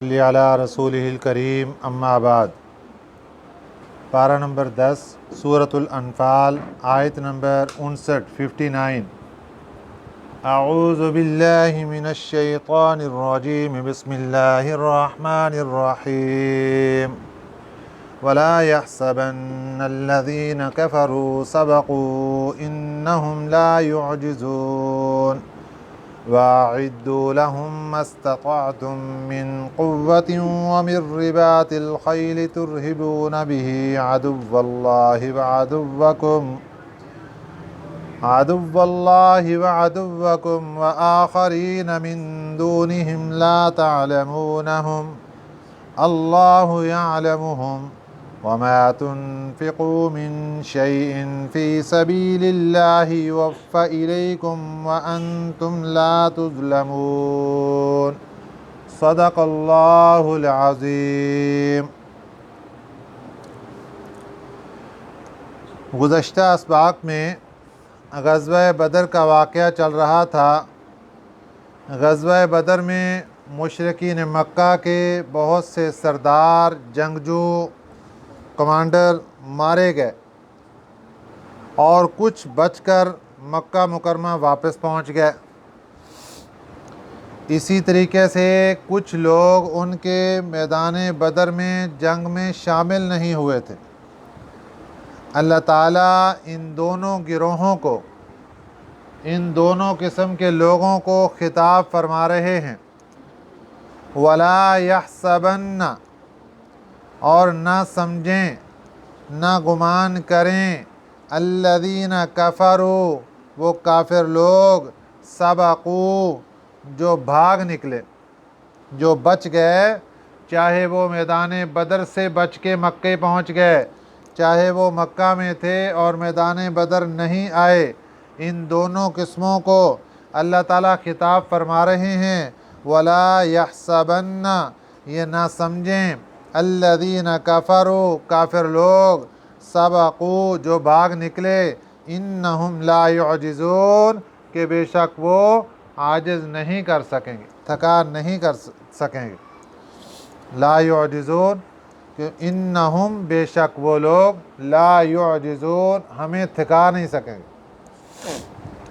صلی علی رسولہ الکریم اما بعد۔ پارہ نمبر 10 سورۃ الانفال آیت نمبر 59 اعوذ باللہ من الشیطان الرجیم بسم اللہ الرحمن الرحیم ولا يحسبن الذین کفروا سبقوا انہم لا يعجزون وَأَعِدُّوا لَهُم مَّا اسْتَطَعْتُم مِّن قُوَّةٍ وَمِن رِّبَاطِ الْخَيْلِ تُرْهِبُونَ بِهِ عَدُوَّ اللَّهِ وَعَدُوَّكُمْ وَآخَرِينَ مِن دُونِهِمْ لَا تَعْلَمُونَهُمْ اللَّهُ يَعْلَمُهُمْ وَمَا تُنفِقُوا مِن شَيْءٍ فِي سَبِيلِ اللَّهِ يُوَفَّ إِلَيْكُمْ وَأَنْتُمْ لَا تُظْلَمُونَ صدق اللہ العظیم۔ گزشتہ اسباق میں غزوہ بدر کا واقعہ چل رہا تھا۔ غزوہ بدر میں مشرکین مکہ کے بہت سے سردار، جنگجو، کمانڈر مارے گئے اور کچھ بچ کر مکہ مکرمہ واپس پہنچ گئے۔ اسی طریقے سے کچھ لوگ ان کے میدان بدر میں جنگ میں شامل نہیں ہوئے تھے۔ اللہ تعالیٰ ان دونوں گروہوں کو، ان دونوں قسم کے لوگوں کو خطاب فرما رہے ہیں وَلَا يَحْسَبَنَّ، اور نہ سمجھیں، نہ گمان کریں، الذین کفروا، وہ کافر لوگ، سبقوا، جو بھاگ نکلے، جو بچ گئے، چاہے وہ میدان بدر سے بچ کے مکے پہنچ گئے، چاہے وہ مکہ میں تھے اور میدان بدر نہیں آئے، ان دونوں قسموں کو اللہ تعالیٰ خطاب فرما رہے ہیں وَلَا يَحْسَبَنَّ، یہ نہ سمجھیں، الذین کفروا، کافر لوگ، سبقوا، جو بھاگ نکلے، انہم لا یعجزون، کہ بے شک وہ عاجز نہیں کر سکیں گے، تھکا نہیں کر سکیں گے۔ لا یعجزون کہ انہم، بے شک وہ لوگ، لا یعجزون، ہمیں تھکا نہیں سکیں گے۔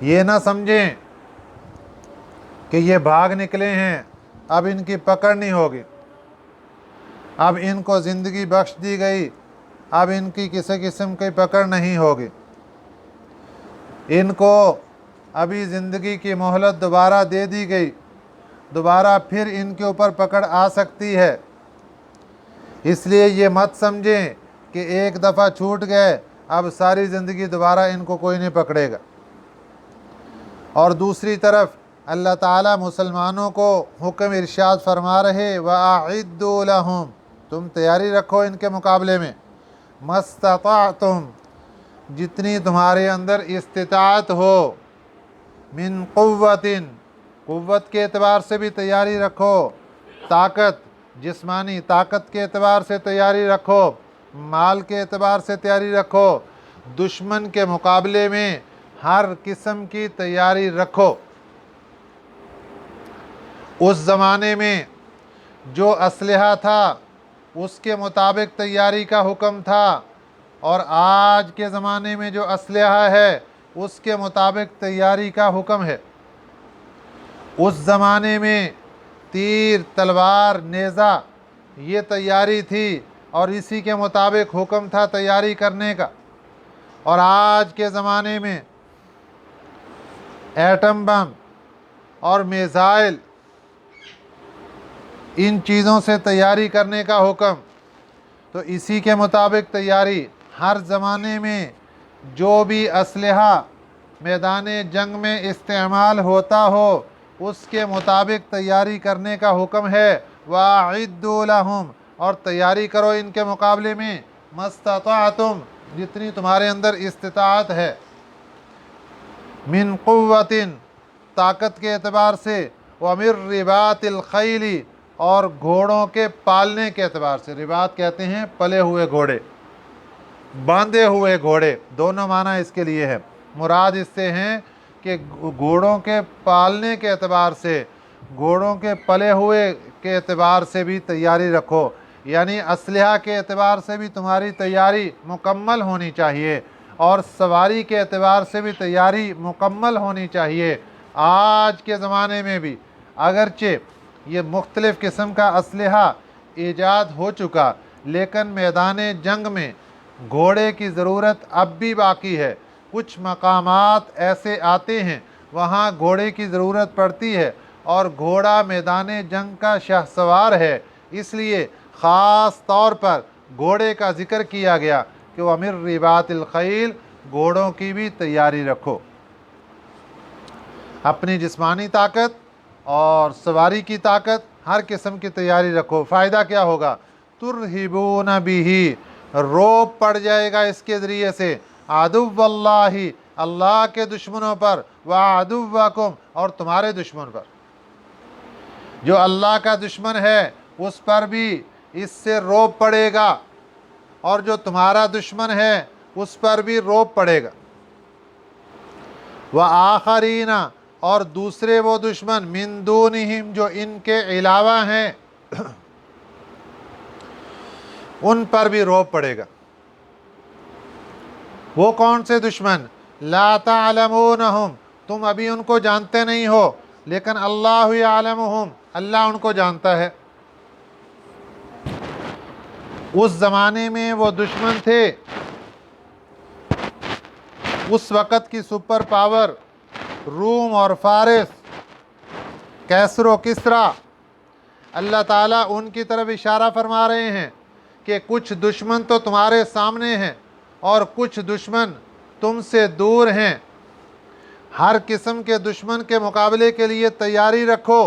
یہ نہ سمجھیں کہ یہ بھاگ نکلے ہیں، اب ان کی پکڑ نہیں ہوگی، اب ان کو زندگی بخش دی گئی، اب ان کی کسی قسم کی پکڑ نہیں ہوگی، ان کو ابھی زندگی کی مہلت دوبارہ دے دی گئی، دوبارہ پھر ان کے اوپر پکڑ آ سکتی ہے۔ اس لیے یہ مت سمجھیں کہ ایک دفعہ چھوٹ گئے، اب ساری زندگی دوبارہ ان کو کوئی نہیں پکڑے گا۔ اور دوسری طرف اللہ تعالیٰ مسلمانوں کو حکم ارشاد فرما رہے وَأَعِدُّوا لَهُم، تم تیاری رکھو ان کے مقابلے میں، مَا اسْتَطَعْتُم، جتنی تمہارے اندر استطاعت ہو، من قوتٍ، قوت کے اعتبار سے بھی تیاری رکھو، طاقت، جسمانی طاقت کے اعتبار سے تیاری رکھو، مال کے اعتبار سے تیاری رکھو، دشمن کے مقابلے میں ہر قسم کی تیاری رکھو۔ اس زمانے میں جو اسلحہ تھا اس کے مطابق تیاری کا حکم تھا، اور آج کے زمانے میں جو اسلحہ ہے اس کے مطابق تیاری کا حکم ہے۔ اس زمانے میں تیر، تلوار، نیزہ، یہ تیاری تھی اور اسی کے مطابق حکم تھا تیاری کرنے کا، اور آج کے زمانے میں ایٹم بم اور میزائل، ان چیزوں سے تیاری کرنے کا حکم، تو اسی کے مطابق تیاری۔ ہر زمانے میں جو بھی اسلحہ میدان جنگ میں استعمال ہوتا ہو اس کے مطابق تیاری کرنے کا حکم ہے وَأَعِدُّوا لَهُم، اور تیاری کرو ان کے مقابلے میں، مَا اسْتَطَعْتُم، جتنی تمہارے اندر استطاعت ہے، من قوتٍ، طاقت کے اعتبار سے، وَمِن رِّبَاطِ الْخَيْلِ، اور گھوڑوں کے پالنے کے اعتبار سے۔ رباط کہتے ہیں پلے ہوئے گھوڑے، باندھے ہوئے گھوڑے، دونوں معنی اس کے لیے ہے۔ مراد اس سے ہیں کہ گھوڑوں کے پالنے کے اعتبار سے، گھوڑوں کے پلے ہوئے کے اعتبار سے بھی تیاری رکھو، یعنی اسلحہ کے اعتبار سے بھی تمہاری تیاری مکمل ہونی چاہیے، اور سواری کے اعتبار سے بھی تیاری مکمل ہونی چاہیے۔ آج کے زمانے میں بھی اگرچہ یہ مختلف قسم کا اسلحہ ایجاد ہو چکا، لیکن میدان جنگ میں گھوڑے کی ضرورت اب بھی باقی ہے۔ کچھ مقامات ایسے آتے ہیں وہاں گھوڑے کی ضرورت پڑتی ہے، اور گھوڑا میدان جنگ کا شہسوار ہے، اس لیے خاص طور پر گھوڑے کا ذکر کیا گیا کہ وَمِن رِبَاطِ الْخَیل، گھوڑوں کی بھی تیاری رکھو۔ اپنی جسمانی طاقت اور سواری کی طاقت ہر قسم کی تیاری رکھو۔ فائدہ کیا ہوگا؟ ترہبون بہ، روب پڑ جائے گا اس کے ذریعے سے، عدو اللہ، اللہ کے دشمنوں پر، وعدوکم، اور تمہارے دشمن پر۔ جو اللہ کا دشمن ہے اس پر بھی اس سے روب پڑے گا، اور جو تمہارا دشمن ہے اس پر بھی روب پڑے گا۔ وآخرین، اور دوسرے وہ دشمن، من دونہم، جو ان کے علاوہ ہیں، ان پر بھی روب پڑے گا۔ وہ کون سے دشمن؟ لا تعلمونہم، تم ابھی ان کو جانتے نہیں ہو، لیکن اللہ یعلمہم، اللہ ان کو جانتا ہے۔ اس زمانے میں وہ دشمن تھے، اس وقت کی سپر پاور روم اور فارس، کیسر و کسریٰ۔ اللہ تعالیٰ ان کی طرف اشارہ فرما رہے ہیں کہ کچھ دشمن تو تمہارے سامنے ہیں اور کچھ دشمن تم سے دور ہیں۔ ہر قسم کے دشمن کے مقابلے کے لیے تیاری رکھو۔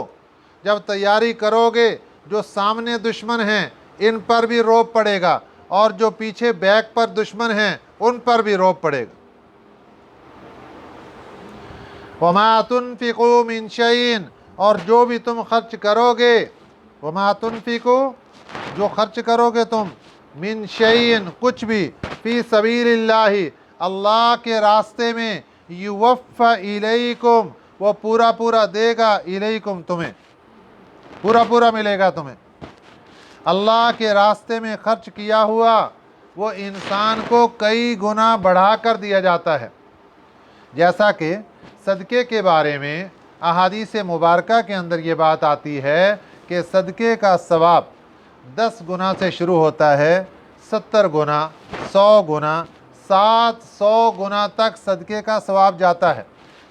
جب تیاری کرو گے، جو سامنے دشمن ہیں ان پر بھی روب پڑے گا، اور جو پیچھے بیک پر دشمن ہیں ان پر بھی روب پڑے گا۔ وَمَا تُنْفِقُوا مِنْ شَيْءٍ، اور جو بھی تم خرچ کرو گے، وَمَا تُنْفِقُوا، جو خرچ کرو گے تم، مِنْ شَيْءٍ، کچھ بھی، فِي سَبِيلِ اللَّهِ، اللہ کے راستے میں، يُوَفَّ إِلَيْكُمْ، وہ پورا پورا دے گا، الیکم، تمہیں پورا پورا ملے گا تمہیں۔ اللہ کے راستے میں خرچ کیا ہوا وہ انسان کو کئی گنا بڑھا کر دیا جاتا ہے۔ جیسا کہ صدقے کے بارے میں احادیث مبارکہ کے اندر یہ بات آتی ہے کہ صدقے کا ثواب 10 گنا سے شروع ہوتا ہے، 70 گنا، 100 گنا، 700 گنا تک صدقے کا ثواب جاتا ہے۔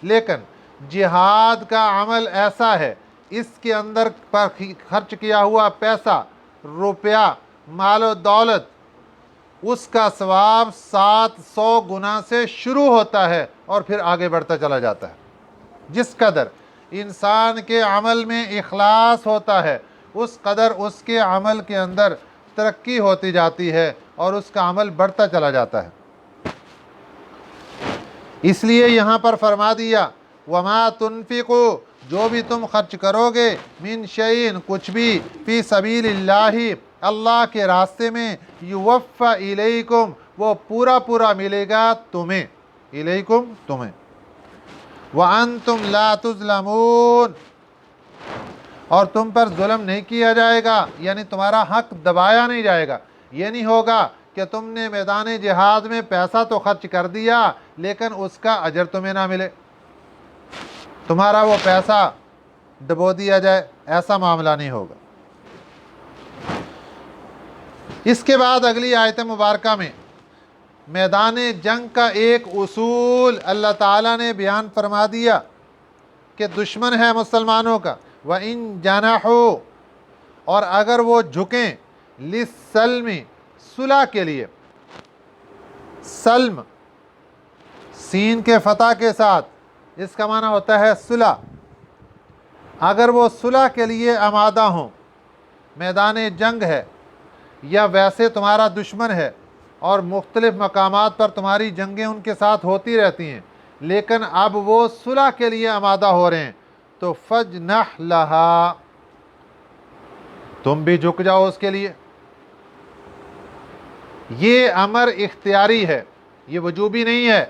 لیکن جہاد کا عمل ایسا ہے، اس کے اندر پر خرچ کیا ہوا پیسہ، روپیہ، مال و دولت، اس کا ثواب 700 گنا سے شروع ہوتا ہے اور پھر آگے بڑھتا چلا جاتا ہے۔ جس قدر انسان کے عمل میں اخلاص ہوتا ہے، اس قدر اس کے عمل کے اندر ترقی ہوتی جاتی ہے اور اس کا عمل بڑھتا چلا جاتا ہے۔ اس لیے یہاں پر فرما دیا، وَمَا تُنْفِقُوا، جو بھی تم خرچ کرو گے، مِنْ شَيْءٍ، کچھ بھی، فِي سَبِيلِ اللَّهِ، اللہ کے راستے میں، يُوَفَّ إِلَيْكُمْ، وہ پورا پورا ملے گا تمہیں، الیکم، تمہیں، وَأَنْتُمْ لَا تُظْلَمُونَ، اور تم پر ظلم نہیں کیا جائے گا، یعنی تمہارا حق دبایا نہیں جائے گا۔ یہ نہیں ہوگا کہ تم نے میدان جہاد میں پیسہ تو خرچ کر دیا لیکن اس کا اجر تمہیں نہ ملے، تمہارا وہ پیسہ دبو دیا جائے، ایسا معاملہ نہیں ہوگا۔ اس کے بعد اگلی آیت مبارکہ میں میدان جنگ کا ایک اصول اللہ تعالیٰ نے بیان فرما دیا کہ دشمن ہے مسلمانوں کا، وَإِن جَنَحُوا، اور اگر وہ جھکیں، لِلسَّلْمِ، صلح کے لیے، سلم سین کے فتح کے ساتھ، اس کا معنی ہوتا ہے صلح۔ اگر وہ صلح کے لیے آمادہ ہوں، میدان جنگ ہے یا ویسے تمہارا دشمن ہے اور مختلف مقامات پر تمہاری جنگیں ان کے ساتھ ہوتی رہتی ہیں، لیکن اب وہ صلح کے لیے آمادہ ہو رہے ہیں، تو فَجْنَحْ لَهَا، تم بھی جھک جاؤ اس کے لیے۔ یہ امر اختیاری ہے، یہ وجوبی نہیں ہے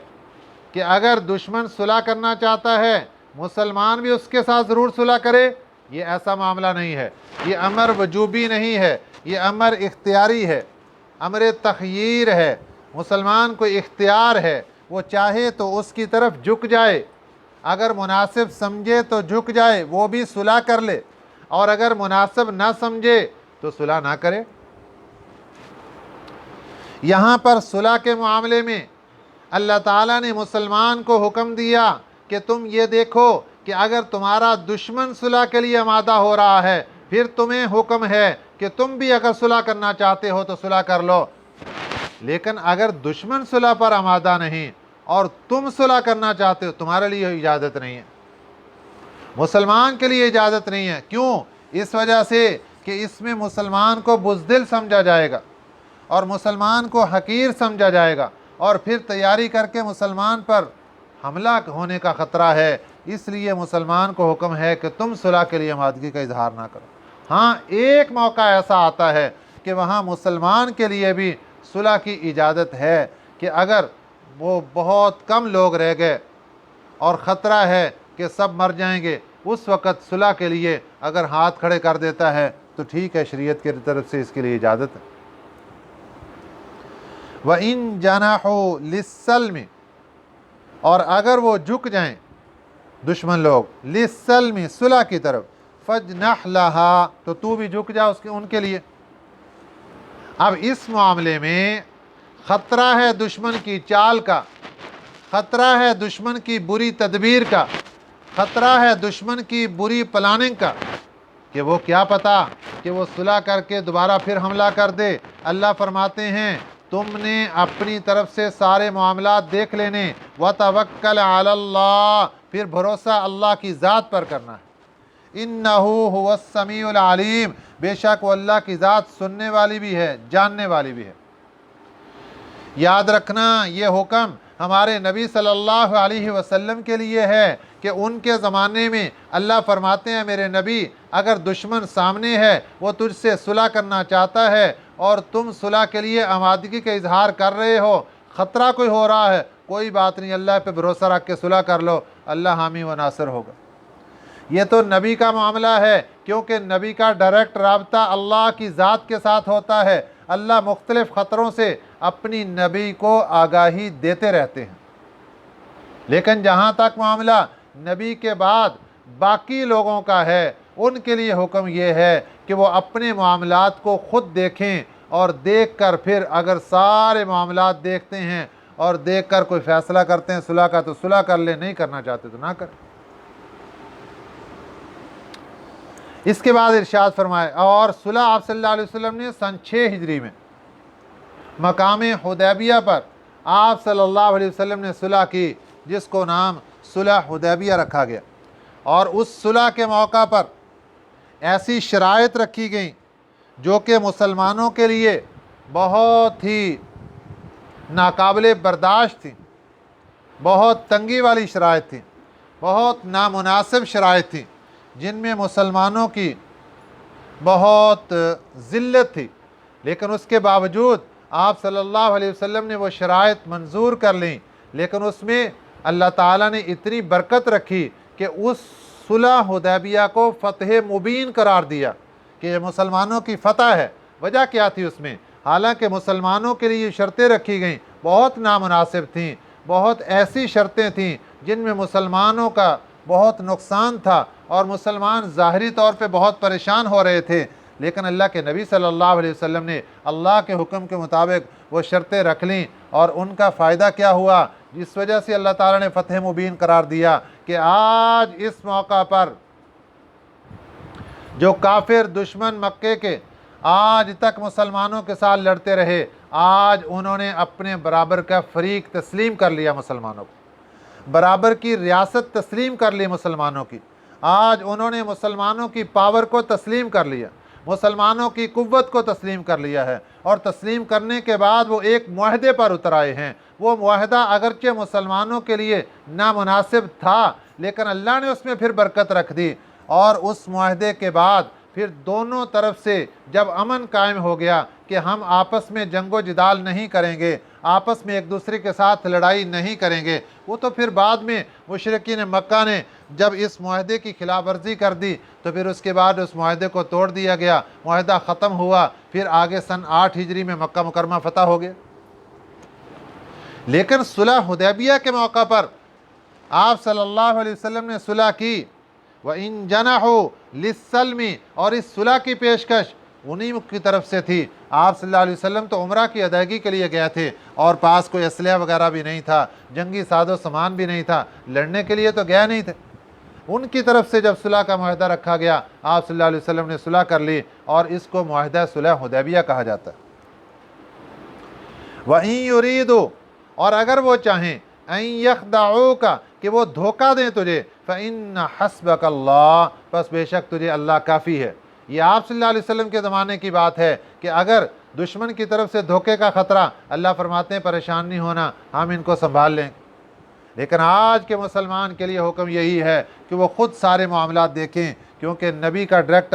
کہ اگر دشمن صلح کرنا چاہتا ہے مسلمان بھی اس کے ساتھ ضرور صلح کرے، یہ ایسا معاملہ نہیں ہے، یہ امر وجوبی نہیں ہے، یہ امر اختیاری ہے، امر تخییر ہے۔ مسلمان کو اختیار ہے، وہ چاہے تو اس کی طرف جھک جائے، اگر مناسب سمجھے تو جھک جائے، وہ بھی صلح کر لے، اور اگر مناسب نہ سمجھے تو صلح نہ کرے۔ یہاں پر صلح کے معاملے میں اللہ تعالیٰ نے مسلمان کو حکم دیا کہ تم یہ دیکھو کہ اگر تمہارا دشمن صلح کے لیے آمادہ ہو رہا ہے، پھر تمہیں حکم ہے کہ تم بھی اگر صلح کرنا چاہتے ہو تو صلح کر لو۔ لیکن اگر دشمن صلح پر آمادہ نہیں اور تم صلح کرنا چاہتے ہو، تمہارے لیے اجازت نہیں ہے، مسلمان کے لیے اجازت نہیں ہے۔ کیوں؟ اس وجہ سے کہ اس میں مسلمان کو بزدل سمجھا جائے گا اور مسلمان کو حقیر سمجھا جائے گا، اور پھر تیاری کر کے مسلمان پر حملہ ہونے کا خطرہ ہے۔ اس لیے مسلمان کو حکم ہے کہ تم صلح کے لیے آمادگی کا اظہار نہ کرو۔ ہاں، ایک موقع ایسا آتا ہے کہ وہاں مسلمان کے لیے بھی صلح کی اجازت ہے کہ اگر وہ بہت کم لوگ رہ گئے اور خطرہ ہے کہ سب مر جائیں گے، اس وقت صلح کے لیے اگر ہاتھ کھڑے کر دیتا ہے تو ٹھیک ہے، شریعت کی طرف سے اس کے لیے اجازت ہے۔ وَإِن جَنَحُوا لِلسَّلْمِ، اور اگر وہ جھک جائیں دشمن لوگ لِلسَّلْمِ، صلح کی طرف، فَاجْنَحْ لَهَا، تو تو بھی جھک جا ان کے لیے۔ اب اس معاملے میں خطرہ ہے دشمن کی چال کا، خطرہ ہے دشمن کی بری تدبیر کا، خطرہ ہے دشمن کی بری پلاننگ کا، کہ وہ کیا پتا کہ وہ صلح کر کے دوبارہ پھر حملہ کر دے۔ اللہ فرماتے ہیں تم نے اپنی طرف سے سارے معاملات دیکھ لینے، وَتَوَكَّلْ عَلَى اللَّهِ، پھر بھروسہ اللہ کی ذات پر کرنا ہے۔ إِنَّهُ هُوَ السَّمِيعُ الْعَلِيمُ، بے شک وہ اللہ کی ذات سننے والی بھی ہے، جاننے والی بھی ہے۔ یاد رکھنا یہ حکم ہمارے نبی صلی اللہ علیہ وسلم کے لیے ہے کہ ان کے زمانے میں اللہ فرماتے ہیں میرے نبی، اگر دشمن سامنے ہے، وہ تجھ سے صلح کرنا چاہتا ہے اور تم صلح کے لیے آمادگی کا اظہار کر رہے ہو، خطرہ کوئی ہو رہا ہے، کوئی بات نہیں، اللہ پہ بھروسہ رکھ کے صلح کر لو، اللہ حامی و ناصر ہوگا۔ یہ تو نبی کا معاملہ ہے، کیونکہ نبی کا ڈائریکٹ رابطہ اللہ کی ذات کے ساتھ ہوتا ہے۔ اللہ مختلف خطروں سے اپنی نبی کو آگاہی دیتے رہتے ہیں۔ لیکن جہاں تک معاملہ نبی کے بعد باقی لوگوں کا ہے، ان کے لیے حکم یہ ہے کہ وہ اپنے معاملات کو خود دیکھیں، اور دیکھ کر پھر اگر سارے معاملات دیکھتے ہیں اور دیکھ کر کوئی فیصلہ کرتے ہیں صلح کا تو صلح کر لیں، نہیں کرنا چاہتے تو نہ کریں۔ اس کے بعد ارشاد فرمائے، اور صلح آپ صلی اللہ علیہ وسلم نے سن 6 ہجری میں مقام حدیبیہ پر آپ صلی اللہ علیہ وسلم نے صلح کی، جس کو نام صلح حدیبیہ رکھا گیا، اور اس صلح کے موقع پر ایسی شرائط رکھی گئیں جو کہ مسلمانوں کے لیے بہت ہی ناقابل برداشت تھیں، بہت تنگی والی شرائط تھیں، بہت نامناسب شرائط تھیں، جن میں مسلمانوں کی بہت ذلت تھی، لیکن اس کے باوجود آپ صلی اللہ علیہ وسلم نے وہ شرائط منظور کر لیں۔ لیکن اس میں اللہ تعالیٰ نے اتنی برکت رکھی کہ اس صلح حدیبیہ کو فتح مبین قرار دیا کہ یہ مسلمانوں کی فتح ہے۔ وجہ کیا تھی اس میں؟ حالانکہ مسلمانوں کے لیے شرطیں رکھی گئیں بہت نامناسب تھیں، بہت ایسی شرطیں تھیں جن میں مسلمانوں کا بہت نقصان تھا اور مسلمان ظاہری طور پہ بہت پریشان ہو رہے تھے، لیکن اللہ کے نبی صلی اللہ علیہ وسلم نے اللہ کے حکم کے مطابق وہ شرطیں رکھ لیں، اور ان کا فائدہ کیا ہوا؟ جس وجہ سے اللہ تعالیٰ نے فتح مبین قرار دیا کہ آج اس موقع پر جو کافر دشمن مکے کے آج تک مسلمانوں کے ساتھ لڑتے رہے، آج انہوں نے اپنے برابر کا فریق تسلیم کر لیا، مسلمانوں کو برابر کی ریاست تسلیم کر لی مسلمانوں کی۔ آج انہوں نے مسلمانوں کی پاور کو تسلیم کر لیا، مسلمانوں کی قوت کو تسلیم کر لیا ہے، اور تسلیم کرنے کے بعد وہ ایک معاہدے پر اتر آئے ہیں۔ وہ معاہدہ اگرچہ مسلمانوں کے لیے نامناسب تھا، لیکن اللہ نے اس میں پھر برکت رکھ دی، اور اس معاہدے کے بعد پھر دونوں طرف سے جب امن قائم ہو گیا کہ ہم آپس میں جنگ و جدال نہیں کریں گے، آپس میں ایک دوسرے کے ساتھ لڑائی نہیں کریں گے، وہ تو پھر بعد میں مشرکین مکہ نے جب اس معاہدے کی خلاف ورزی کر دی تو پھر اس کے بعد اس معاہدے کو توڑ دیا گیا، معاہدہ ختم ہوا، پھر آگے سن 8 ہجری میں مکہ مکرمہ فتح ہو گیا۔ لیکن صلح حدیبیہ کے موقع پر آپ صلی اللہ علیہ وسلم نے صلح کی، وَإِن جَنَحُوا لِلسَّلْمِ، اور اس صلح کی پیشکش انہی کی طرف سے تھی۔ آپ صلی اللہ علیہ وسلم تو عمرہ کی ادائیگی کے لیے گئے تھے اور پاس کوئی اسلحہ وغیرہ بھی نہیں تھا، جنگی ساز و سامان بھی نہیں تھا، لڑنے کے لیے تو گئے نہیں تھے۔ ان کی طرف سے جب صلح کا معاہدہ رکھا گیا، آپ صلی اللہ علیہ وسلم نے صلح کر لی اور اس کو معاہدہ صلح حدیبیہ کہا جاتا ہے۔ وَإِن يُرِيدُوا، اور اگر وہ چاہیں، اَن يَخْدَعُوكَ، کہ وہ دھوکہ دیں تجھے، فَإِنَّ حَسْبَكَ اللَّهُ، بس بے شک تجھے اللہ کافی ہے۔ یہ آپ صلی اللہ علیہ وسلم کے زمانے کی بات ہے کہ اگر دشمن کی طرف سے دھوکے کا خطرہ، اللہ فرماتے ہیں پریشان نہیں ہونا، ہم ان کو سنبھال لیں۔ لیکن آج کے مسلمان کے لیے حکم یہی ہے کہ وہ خود سارے معاملات دیکھیں، کیونکہ نبی کا ڈائریکٹ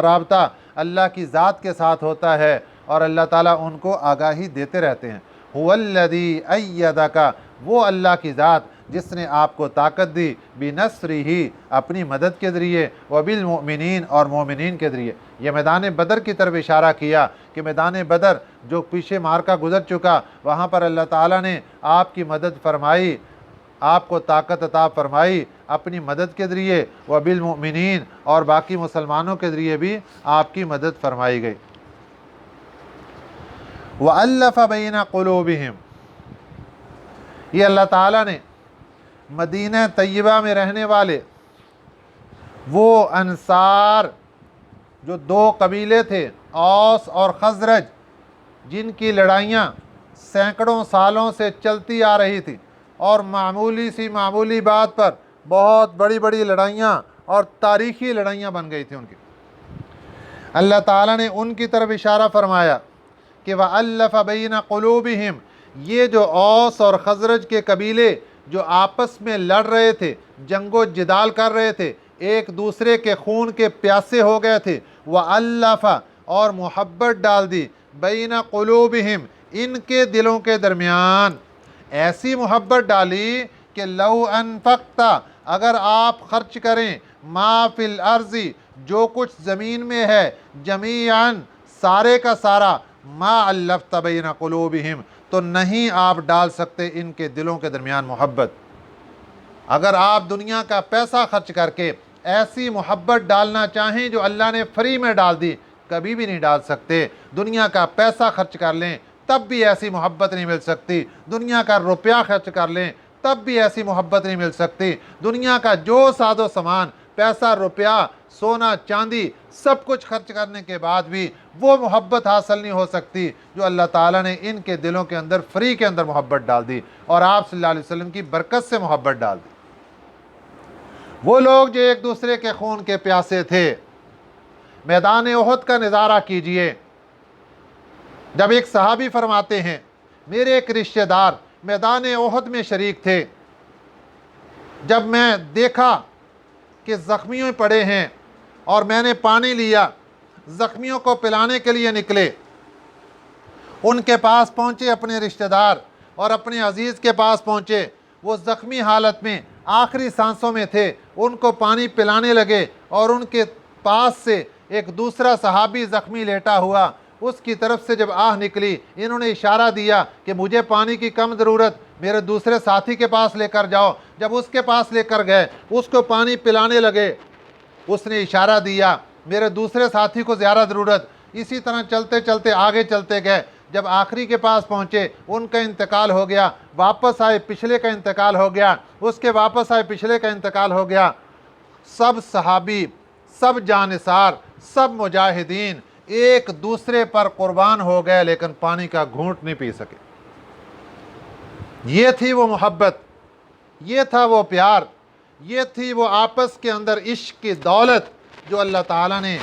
رابطہ اللہ کی ذات کے ساتھ ہوتا ہے اور اللہ تعالیٰ ان کو آگاہی دیتے رہتے ہیں۔ هُوَ الَّذِي أَيَّدَكَ، وہ اللہ کی ذات جس نے آپ کو طاقت دی، بِنَصْرِهِ، اپنی مدد کے ذریعے، وَبِالْمُؤْمِنِينَ، اور مومنین کے ذریعے۔ یہ میدان بدر کی طرف اشارہ کیا کہ میدان بدر جو پیچھے مارکا گزر چکا، وہاں پر اللہ تعالیٰ نے آپ کی مدد فرمائی، آپ کو طاقت عطا فرمائی اپنی مدد کے ذریعے، وَبِالْمُؤْمِنِينَ، اور باقی مسلمانوں کے ذریعے بھی آپ کی مدد فرمائی گئی۔ وَأَلَّفَ بَيْنَ قُلُوبِهِمْ، یہ اللہ تعالیٰ نے مدینہ طیبہ میں رہنے والے وہ انصار جو 2 قبیلے تھے، اوس اور خزرج، جن کی لڑائیاں سینکڑوں سالوں سے چلتی آ رہی تھی اور معمولی بات پر بہت بڑی بڑی لڑائیاں اور تاریخی لڑائیاں بن گئی تھیں ان کی، اللہ تعالیٰ نے ان کی طرف اشارہ فرمایا کہ وَأَلَّفَ بَيْنَ قُلُوبِهِمْ، یہ جو اوس اور خزرج کے قبیلے جو آپس میں لڑ رہے تھے، جنگ و جدال کر رہے تھے، ایک دوسرے کے خون کے پیاسے ہو گئے تھے، وَأَلَّفَ، اور محبت ڈال دی، بَيْنَ قُلُوبِهِمْ، ان کے دلوں کے درمیان، ایسی محبت ڈالی کہ لَوْ أَنفَقْتَ، اگر آپ خرچ کریں، مَا فِي الْأَرْضِ، جو کچھ زمین میں ہے، جَمِيعًا، سارے کا سارا، مَا أَلَّفْتَ بَيْنَ قُلُوبِهِمْ، تو نہیں آپ ڈال سکتے ان کے دلوں کے درمیان محبت۔ اگر آپ دنیا کا پیسہ خرچ کر کے ایسی محبت ڈالنا چاہیں جو اللہ نے فری میں ڈال دی، کبھی بھی نہیں ڈال سکتے۔ دنیا کا پیسہ خرچ کر لیں تب بھی ایسی محبت نہیں مل سکتی، دنیا کا روپیہ خرچ کر لیں تب بھی ایسی محبت نہیں مل سکتی، دنیا کا جو ساز و سامان، پیسہ، روپیہ، سونا، چاندی، سب کچھ خرچ کرنے کے بعد بھی وہ محبت حاصل نہیں ہو سکتی جو اللہ تعالیٰ نے ان کے دلوں کے اندر فری کے اندر محبت ڈال دی اور آپ صلی اللہ علیہ وسلم کی برکت سے محبت ڈال دی۔ وہ لوگ جو ایک دوسرے کے خون کے پیاسے تھے، میدان احد کا نظارہ کیجئے، جب ایک صحابی فرماتے ہیں میرے ایک رشتہ دار میدان احد میں شریک تھے، جب میں دیکھا کہ زخمیوں پڑے ہیں اور میں نے پانی لیا، زخمیوں کو پلانے کے لیے نکلے، ان کے پاس پہنچے اپنے رشتہ دار اور اپنے عزیز کے پاس پہنچے، وہ زخمی حالت میں آخری سانسوں میں تھے، ان کو پانی پلانے لگے اور ان کے پاس سے ایک دوسرا صحابی زخمی لیٹا ہوا، اس کی طرف سے جب آہ نکلی، انہوں نے اشارہ دیا کہ مجھے پانی کی کم ضرورت، میرے دوسرے ساتھی کے پاس لے کر جاؤ۔ جب اس کے پاس لے کر گئے، اس کو پانی پلانے لگے، اس نے اشارہ دیا میرے دوسرے ساتھی کو زیادہ ضرورت۔ اسی طرح چلتے چلتے آگے چلتے گئے، جب آخری کے پاس پہنچے ان کا انتقال ہو گیا، واپس آئے پچھلے کا انتقال ہو گیا، اس کے واپس آئے پچھلے کا انتقال ہو گیا۔ سب صحابی، سب جانثار، سب مجاہدین ایک دوسرے پر قربان ہو گئے لیکن پانی کا گھونٹ نہیں پی سکے۔ یہ تھی وہ محبت، یہ تھا وہ پیار، یہ تھی وہ آپس کے اندر عشق کی دولت جو اللہ تعالیٰ نے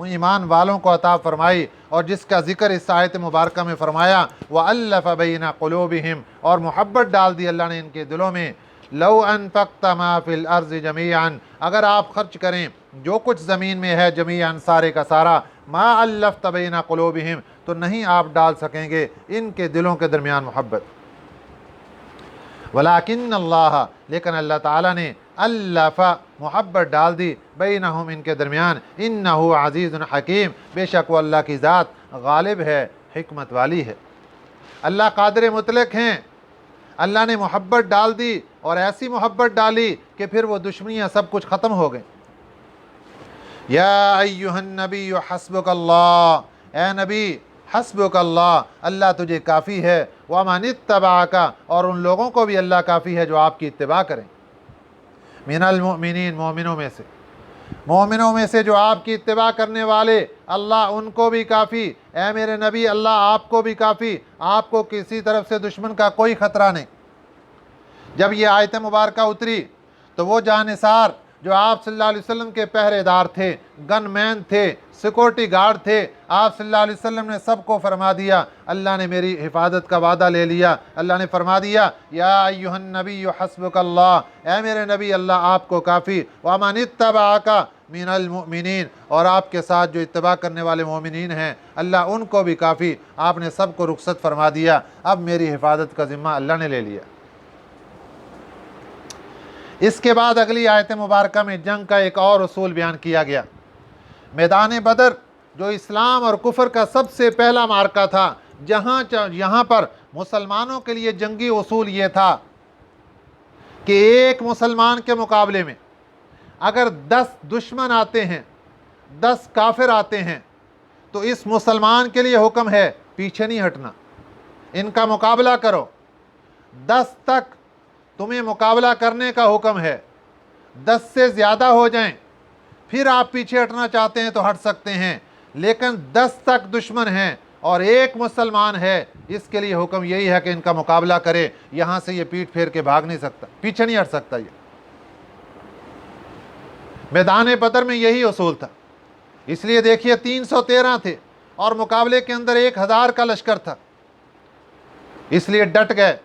ایمان والوں کو عطا فرمائی اور جس کا ذکر اس آیت مبارکہ میں فرمایا، وَأَلَّفَ بَيْنَ قُلُوبِهِمْ، اور محبت ڈال دی اللہ نے ان کے دلوں میں۔ لَوْ أَنفَقْتَ مَا فِي الْأَرْضِ جَمِيعًا، اگر آپ خرچ کریں جو کچھ زمین میں ہے جمیعاً سارے کا سارا، ما الفت بین قلوبہم، تو نہیں آپ ڈال سکیں گے ان کے دلوں کے درمیان محبت۔ ولیکن اللہ، لیکن اللہ تعالیٰ نے الف، محبت ڈال دی، بینہم، ان کے درمیان، انہ عزیز حکیم، بے شک وہ اللہ کی ذات غالب ہے، حکمت والی ہے۔ اللہ قادر مطلق ہیں، اللہ نے محبت ڈال دی اور ایسی محبت ڈالی کہ پھر وہ دشمنیاں سب کچھ ختم ہو گئیں۔ یا ایہا النبی حسبک اللہ، اے نبی حسبک اللہ، اللہ تجھے کافی ہے، ومن اتبعک، اور ان لوگوں کو بھی اللہ کافی ہے جو آپ کی اتباع کریں، من المؤمنین، مومنوں میں سے جو آپ کی اتباع کرنے والے، اللہ ان کو بھی کافی، اے میرے نبی اللہ آپ کو بھی کافی، آپ کو کسی طرف سے دشمن کا کوئی خطرہ نہیں۔ جب یہ آیت مبارکہ اتری تو وہ جانثار جو آپ صلی اللہ علیہ وسلم کے پہرے دار تھے، گن مین تھے، سیکورٹی گارڈ تھے، آپ صلی اللہ علیہ وسلم نے سب کو فرما دیا، اللہ نے میری حفاظت کا وعدہ لے لیا، اللہ نے فرما دیا یا ایھا النبی حسبک اللہ، اے میرے نبی اللہ آپ کو کافی، ومن اتبعک من المؤمنین، اور آپ کے ساتھ جو اتباع کرنے والے مومنین ہیں اللہ ان کو بھی کافی، آپ نے سب کو رخصت فرما دیا، اب میری حفاظت کا ذمہ اللہ نے لے لیا۔ اس کے بعد اگلی آیت مبارکہ میں جنگ کا ایک اور اصول بیان کیا گیا۔ میدان بدر جو اسلام اور کفر کا سب سے پہلا معرکہ تھا، یہاں پر مسلمانوں کے لیے جنگی اصول یہ تھا کہ ایک مسلمان کے مقابلے میں اگر 10 دشمن آتے ہیں، 10 کافر آتے ہیں، تو اس مسلمان کے لیے حکم ہے پیچھے نہیں ہٹنا، ان کا مقابلہ کرو، 10 تک تمہیں مقابلہ کرنے کا حکم ہے، 10 سے زیادہ ہو جائیں پھر آپ پیچھے ہٹنا چاہتے ہیں تو ہٹ سکتے ہیں، لیکن 10 تک دشمن ہیں اور ایک مسلمان ہے، اس کے لیے حکم یہی ہے کہ ان کا مقابلہ کرے، یہاں سے یہ پیٹھ پھیر کے بھاگ نہیں سکتا، پیچھے نہیں ہٹ سکتا۔ یہ میدان بدر میں یہی اصول تھا، اس لیے دیکھیے 313 تھے اور مقابلے کے اندر 1000 کا لشکر تھا، اس لیے ڈٹ گئے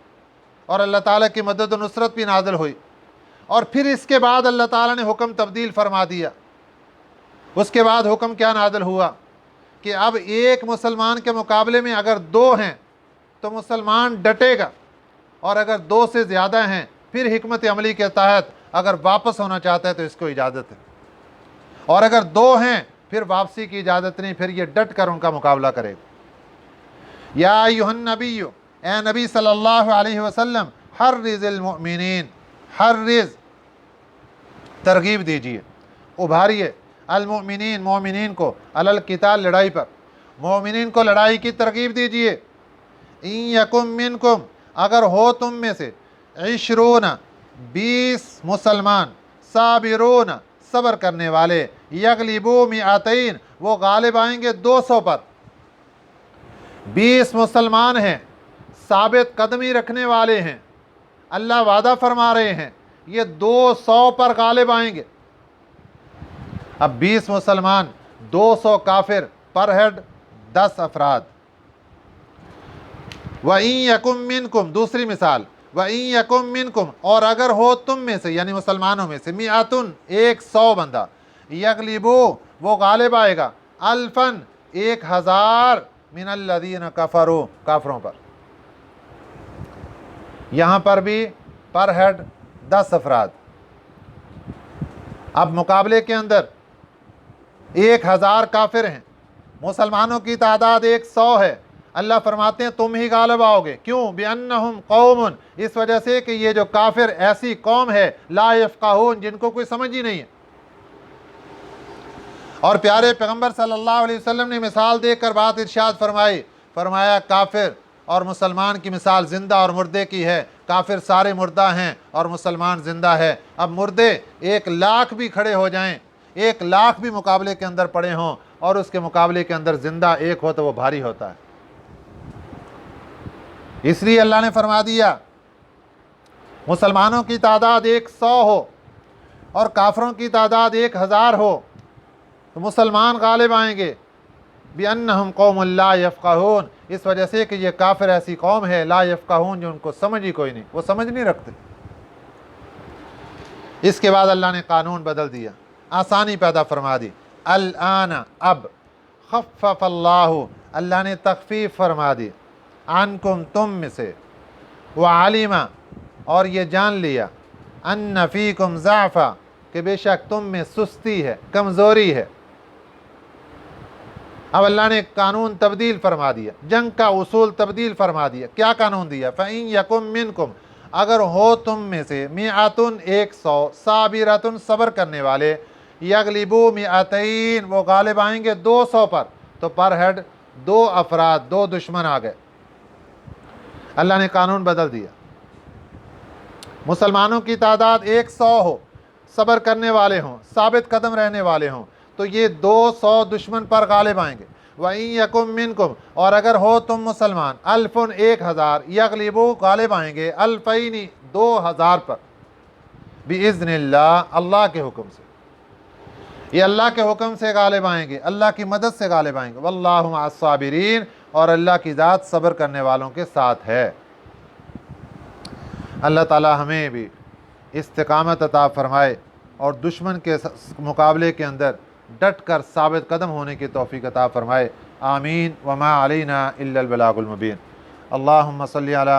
اور اللہ تعالیٰ کی مدد و نصرت بھی نازل ہوئی۔ اور پھر اس کے بعد اللہ تعالیٰ نے حکم تبدیل فرما دیا۔ اس کے بعد حکم کیا نازل ہوا کہ اب ایک مسلمان کے مقابلے میں اگر 2 ہیں تو مسلمان ڈٹے گا، اور اگر 2 سے زیادہ ہیں پھر حکمت عملی کے تحت اگر واپس ہونا چاہتا ہے تو اس کو اجازت ہے، اور اگر 2 ہیں پھر واپسی کی اجازت نہیں، پھر یہ ڈٹ کر ان کا مقابلہ کرے گا۔ یا ایھا النبی، اے نبی صلی اللہ علیہ وسلم، حرض المؤمنین، حرض ترغیب دیجیے، ابھاریے، المؤمنین مومنین کو، علی القتال لڑائی پر، مومنین کو لڑائی کی ترغیب دیجیے۔ ان یکم منکم، اگر ہو تم میں سے، 20 مسلمان، صابرون، صبر کرنے والے، یغلبوا 200، وہ غالب آئیں گے 200 پر۔ 20 مسلمان ہیں، ثابت قدمی رکھنے والے ہیں، اللہ وعدہ فرما رہے ہیں یہ 200 پر غالب آئیں گے۔ اب 20 مسلمان، 200 کافر، پر ہیڈ 10 افراد۔ وَإِن يَكُن مِّنكُمْ، دوسری مثال، وَإِن يَكُن مِّنكُمْ، اور اگر ہو تم میں سے یعنی مسلمانوں میں سے، 100 بندہ، یغلبوا، وہ غالب آئے گا، 1000 من الذین کفروا، کافروں پر۔ یہاں پر بھی پر ہیڈ 10 افراد۔ اب مقابلے کے اندر 1000 کافر ہیں، مسلمانوں کی تعداد 100 ہے، اللہ فرماتے ہیں تم ہی غالب آؤ گے، کیوں؟ بِأَنَّهُمْ قَوْمٌ، اس وجہ سے کہ یہ جو کافر ایسی قوم ہے، لا یفقہون، جن کو کوئی سمجھ ہی نہیں ہے۔ اور پیارے پیغمبر صلی اللہ علیہ وسلم نے مثال دے کر بات ارشاد فرمائی، فرمایا کافر اور مسلمان کی مثال زندہ اور مردے کی ہے، کافر سارے مردہ ہیں اور مسلمان زندہ ہے۔ اب مردے 1,00,000 بھی کھڑے ہو جائیں، 1,00,000 بھی مقابلے کے اندر پڑے ہوں، اور اس کے مقابلے کے اندر زندہ ایک ہو تو وہ بھاری ہوتا ہے۔ اس لیے اللہ نے فرما دیا مسلمانوں کی تعداد 100 ہو اور کافروں کی تعداد 1000 ہو تو مسلمان غالب آئیں گے، بِأَنَّهُمْ قَوْمٌ لَا يَفْقَهُونَ، اس وجہ سے کہ یہ کافر ایسی قوم ہے، لا یفقہون، جو ان کو سمجھ ہی کوئی نہیں، وہ سمجھ نہیں رکھتے۔ اس کے بعد اللہ نے قانون بدل دیا، آسانی پیدا فرما دی۔ الآن اب، خفف اللہ اللہ نے تخفیف فرما دی، عنکم تم میں سے، وعلم اور یہ جان لیا، ان فیکم ضعفا کہ بے شک تم میں سستی ہے، کمزوری ہے۔ اب اللہ نے قانون تبدیل فرما دیا، جنگ کا اصول تبدیل فرما دیا۔ کیا قانون دیا؟ فَإِن يَكُن مِّنكُمْ اگر ہو تم میں سے، مِئَةٌ 100، صابرۃ صبر کرنے والے، یغلبوا مئتین وہ غالب آئیں گے 200 پر، تو پر ہیڈ 2 افراد، 2 دشمن آ گئے۔ اللہ نے قانون بدل دیا۔ مسلمانوں کی تعداد 100 ہو، صبر کرنے والے ہوں، ثابت قدم رہنے والے ہوں، تو یہ 200 دشمن پر غالب آئیں گے۔ وَإِن يَكُن مِّنكُمْ اور اگر ہو تم مسلمان، 1000 1000، یغلبوا غالب آئیں گے، 2000 2000 پر، بِإِذْنِ اللہ اللہ کے حکم سے۔ یہ اللہ کے حکم سے غالب آئیں گے، اللہ کی مدد سے غالب آئیں گے۔ وَاللَّهُ مَعَ الصَّابِرِينَ اور اللہ کی ذات صبر کرنے والوں کے ساتھ ہے۔ اللہ تعالی ہمیں بھی استقامت عطا فرمائے اور دشمن کے مقابلے کے اندر ڈٹ کر ثابت قدم ہونے کی توفیق عطا فرمائے۔ آمین۔ وما علینا الا البلاغ المبین۔ اللہم صلی علی